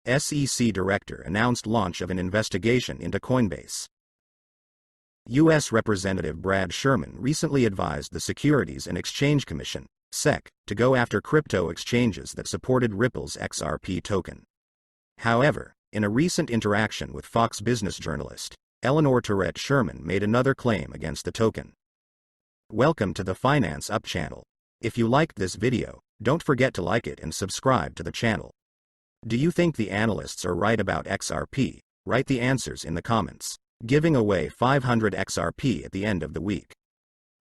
SEC Director announced launch of an investigation into Coinbase. U.S. Representative Brad Sherman recently advised the Securities and Exchange Commission, SEC, to go after crypto exchanges that supported Ripple's XRP token. However, in a recent interaction with Fox Business journalist Eleanor Tourette, Sherman made another claim against the token. Welcome to the Finance Up channel. If you liked this video, don't forget to like it and subscribe to the channel. Do you think the analysts are right about XRP? Write the answers in the comments. Giving away 500 XRP at the end of the week.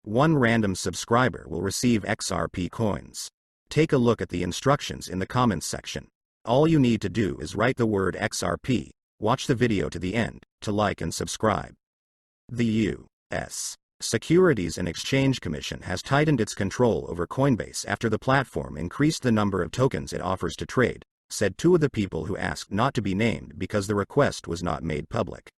One random subscriber will receive XRP coins. Take a look at the instructions in the comments section. All you need to do is write the word XRP, watch the video to the end, to like and subscribe. The U.S. Securities and Exchange Commission has tightened its control over Coinbase after the platform increased the number of tokens it offers to trade, said two of the people who asked not to be named because the request was not made public.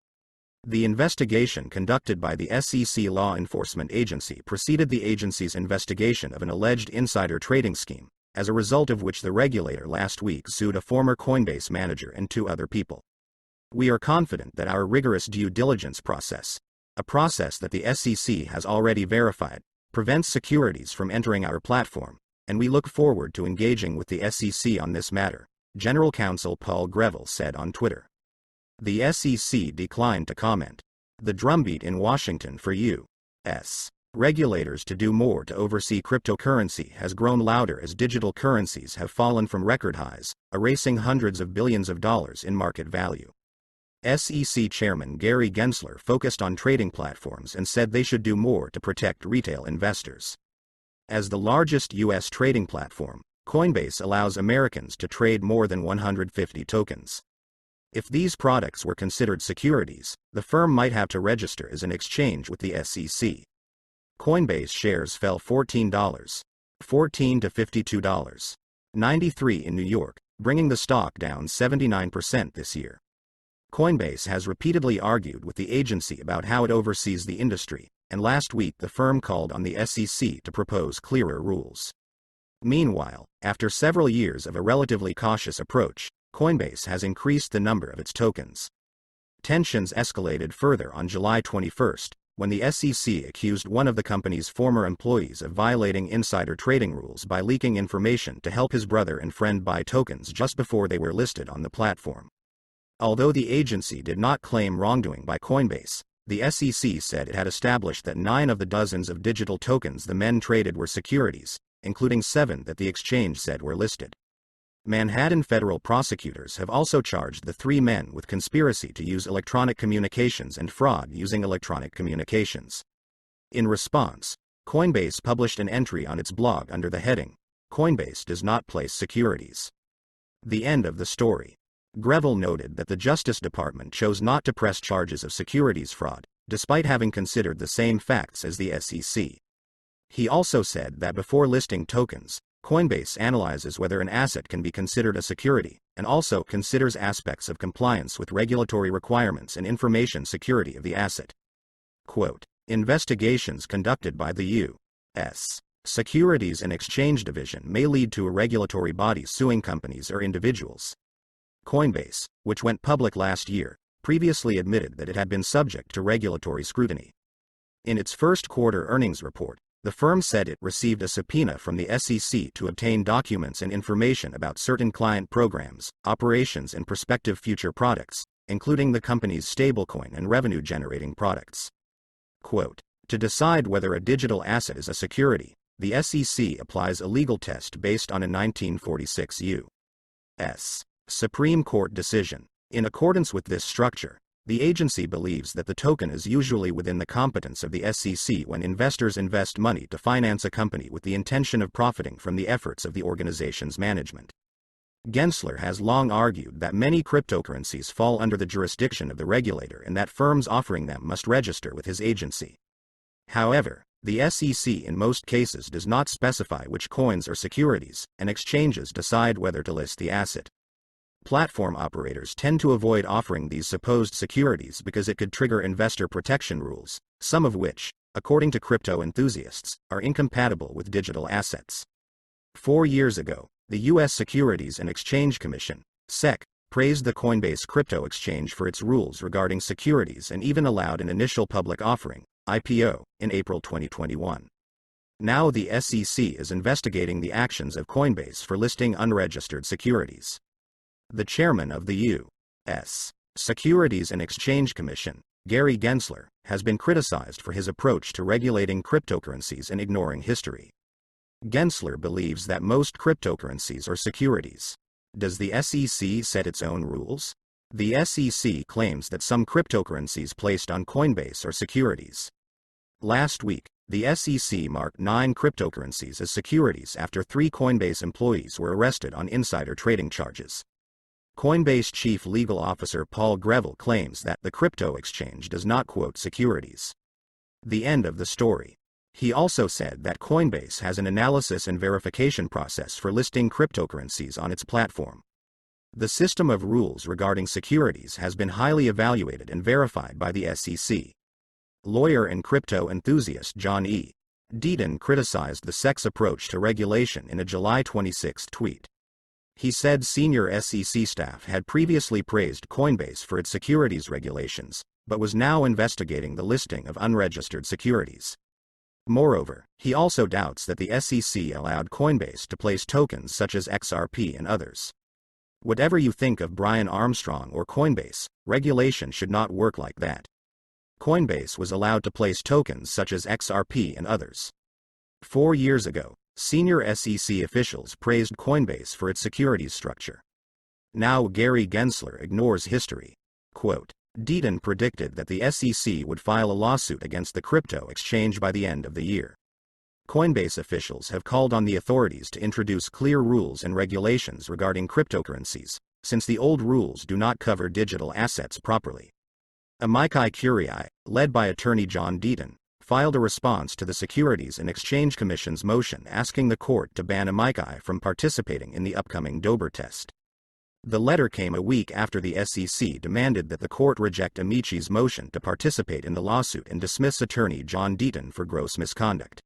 The investigation conducted by the SEC law enforcement agency preceded the agency's investigation of an alleged insider trading scheme, as a result of which the regulator last week sued a former Coinbase manager and two other people. We are confident that our rigorous due diligence process, a process that the SEC has already verified, prevents securities from entering our platform, and we look forward to engaging with the SEC on this matter, General Counsel Paul Greville said on Twitter. The SEC declined to comment. The drumbeat in Washington for U.S. regulators to do more to oversee cryptocurrency has grown louder as digital currencies have fallen from record highs, erasing hundreds of billions of dollars in market value. SEC Chairman Gary Gensler focused on trading platforms and said they should do more to protect retail investors. As the largest U.S. trading platform, Coinbase allows Americans to trade more than 150 tokens. If these products were considered securities, the firm might have to register as an exchange with the SEC. Coinbase shares fell $14.14 to $52.93 in New York, bringing the stock down 79% this year. Coinbase has repeatedly argued with the agency about how it oversees the industry, and last week the firm called on the SEC to propose clearer rules. Meanwhile, after several years of a relatively cautious approach, Coinbase has increased the number of its tokens. Tensions escalated further on July 21, when the SEC accused one of the company's former employees of violating insider trading rules by leaking information to help his brother and friend buy tokens just before they were listed on the platform. Although the agency did not claim wrongdoing by Coinbase, the SEC said it had established that 9 of the dozens of digital tokens the men traded were securities, including 7 that the exchange said were listed. Manhattan federal prosecutors have also charged the 3 men with conspiracy to use electronic communications and fraud using electronic communications. In response, Coinbase published an entry on its blog under the heading, "Coinbase does not place securities." The end of the story. Greville noted that the Justice Department chose not to press charges of securities fraud, despite having considered the same facts as the SEC. He also said that before listing tokens, Coinbase analyzes whether an asset can be considered a security, and also considers aspects of compliance with regulatory requirements and information security of the asset. Quote, investigations conducted by the U.S. Securities and Exchange Division may lead to a regulatory body suing companies or individuals. Coinbase, which went public last year, previously admitted that it had been subject to regulatory scrutiny. In its first quarter earnings report, the firm said it received a subpoena from the SEC to obtain documents and information about certain client programs, operations and prospective future products, including the company's stablecoin and revenue-generating products. Quote, to decide whether a digital asset is a security, the SEC applies a legal test based on a 1946 U.S. Supreme Court decision. In accordance with this structure, the agency believes that the token is usually within the competence of the SEC when investors invest money to finance a company with the intention of profiting from the efforts of the organization's management. Gensler has long argued that many cryptocurrencies fall under the jurisdiction of the regulator and that firms offering them must register with his agency. However, the SEC in most cases does not specify which coins are securities, and exchanges decide whether to list the asset. Platform operators tend to avoid offering these supposed securities because it could trigger investor protection rules, some of which, according to crypto enthusiasts, are incompatible with digital assets. 4 years ago, the U.S. Securities and Exchange Commission, SEC, praised the Coinbase crypto exchange for its rules regarding securities and even allowed an initial public offering, IPO, in April 2021. Now the SEC is investigating the actions of Coinbase for listing unregistered securities. The chairman of the U.S. Securities and Exchange Commission, Gary Gensler, has been criticized for his approach to regulating cryptocurrencies and ignoring history. Gensler believes that most cryptocurrencies are securities. Does the SEC set its own rules? The SEC claims that some cryptocurrencies placed on Coinbase are securities. Last week, the SEC marked 9 cryptocurrencies as securities after 3 Coinbase employees were arrested on insider trading charges. Coinbase Chief Legal Officer Paul Greville claims that the crypto exchange does not quote securities. The end of the story. He also said that Coinbase has an analysis and verification process for listing cryptocurrencies on its platform. The system of rules regarding securities has been highly evaluated and verified by the SEC. Lawyer and crypto enthusiast John E. Deaton criticized the SEC's approach to regulation in a July 26 tweet. He said senior SEC staff had previously praised Coinbase for its securities regulations, but was now investigating the listing of unregistered securities. Moreover, he also doubts that the SEC allowed Coinbase to place tokens such as XRP and others. Whatever you think of Brian Armstrong or Coinbase, regulation should not work like that. Coinbase was allowed to place tokens such as XRP and others. 4 years ago, senior SEC officials praised Coinbase for its securities structure. Now Gary Gensler ignores history. Quote, Deaton predicted that the SEC would file a lawsuit against the crypto exchange by the end of the year. Coinbase officials have called on the authorities to introduce clear rules and regulations regarding cryptocurrencies, since the old rules do not cover digital assets properly. Amicus Curiae, led by attorney John Deaton, filed a response to the Securities and Exchange Commission's motion asking the court to ban Amicus from participating in the upcoming Dober test. The letter came a week after the SEC demanded that the court reject Amici's motion to participate in the lawsuit and dismiss attorney John Deaton for gross misconduct.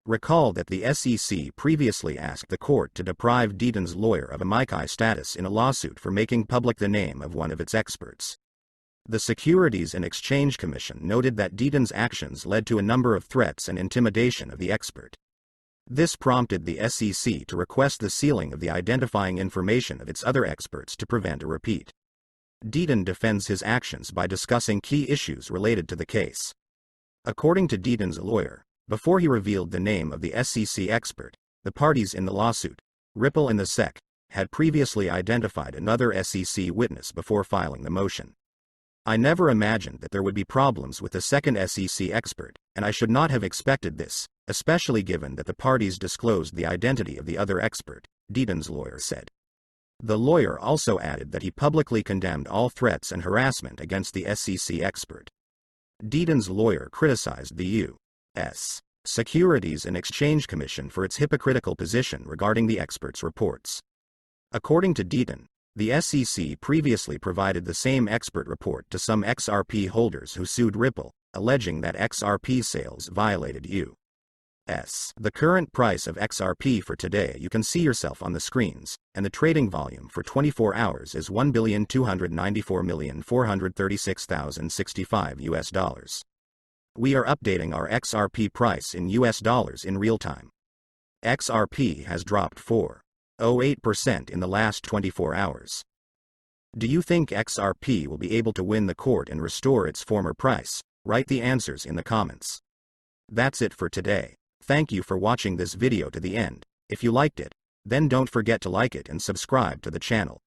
Recall that the SEC previously asked the court to deprive Deaton's lawyer of Amicus status in a lawsuit for making public the name of one of its experts. The Securities and Exchange Commission noted that Deaton's actions led to a number of threats and intimidation of the expert. This prompted the SEC to request the sealing of the identifying information of its other experts to prevent a repeat. Deaton defends his actions by discussing key issues related to the case. According to Deaton's lawyer, before he revealed the name of the SEC expert, the parties in the lawsuit, Ripple and the SEC, had previously identified another SEC witness before filing the motion. I never imagined that there would be problems with the second SEC expert, and I should not have expected this, especially given that the parties disclosed the identity of the other expert, Deaton's lawyer said. The lawyer also added that he publicly condemned all threats and harassment against the SEC expert. Deaton's lawyer criticized the U.S. Securities and Exchange Commission for its hypocritical position regarding the expert's reports. According to Deaton, the SEC previously provided the same expert report to some XRP holders who sued Ripple, alleging that XRP sales violated U.S. The current price of XRP for today you can see yourself on the screens, and the trading volume for 24 hours is $1,294,436,065 US. We are updating our XRP price in US dollars in real time. XRP has dropped 4.08% in the last 24 hours. Do you think XRP will be able to win the court and restore its former price? Write the answers in the comments. That's it for today. Thank you for watching this video to the end. If you liked it, then don't forget to like it and subscribe to the channel.